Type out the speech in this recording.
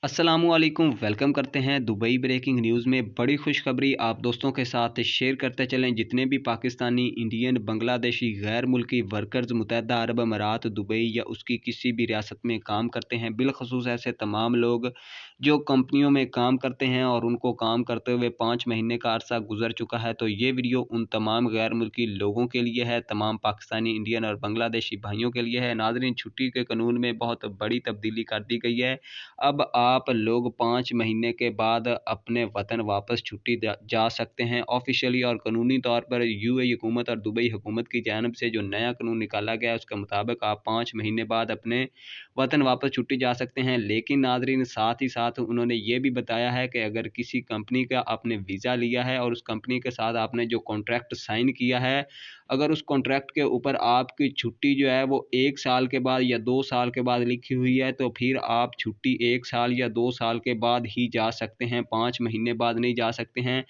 अस्सलामुअलैकुम, वेलकम करते हैं दुबई ब्रेकिंग न्यूज़ में। बड़ी खुशखबरी आप दोस्तों के साथ शेयर करते चलें। जितने भी पाकिस्तानी, इंडियन, बांग्लादेशी, गैर मुल्की वर्कर्स मुत्तहदा अरब अमारात, दुबई या उसकी किसी भी रियासत में काम करते हैं, बिलखसूस ऐसे तमाम लोग जो कंपनियों में काम करते हैं और उनको काम करते हुए 5 महीने का अरसा गुजर चुका है, तो ये वीडियो उन तमाम गैर मुल्की लोगों के लिए है, तमाम पाकिस्तानी, इंडियन और बांग्लादेशी भाइयों के लिए है। नाज़रीन, छुट्टी के कानून में बहुत बड़ी तब्दीली कर दी गई है। अब आप लोग 5 महीने के बाद अपने वतन वापस छुट्टी जा सकते हैं। ऑफिशियली और कानूनी तौर पर यूएई हुकूमत और दुबई हुकूमत की जानिब से जो नया कानून निकाला गया है, उसके मुताबिक आप 5 महीने बाद अपने वतन वापस छुट्टी जा सकते हैं। लेकिन नाज़रीन, साथ ही साथ उन्होंने ये भी बताया है कि अगर किसी कंपनी का आपने वीज़ा लिया है और उस कंपनी के साथ आपने जो कॉन्ट्रैक्ट साइन किया है, अगर उस कॉन्ट्रैक्ट के ऊपर आपकी छुट्टी जो है वो 1 साल के बाद या 2 साल के बाद लिखी हुई है, तो फिर आप छुट्टी 1 साल या 2 साल के बाद ही जा सकते हैं, 5 महीने बाद नहीं जा सकते हैं।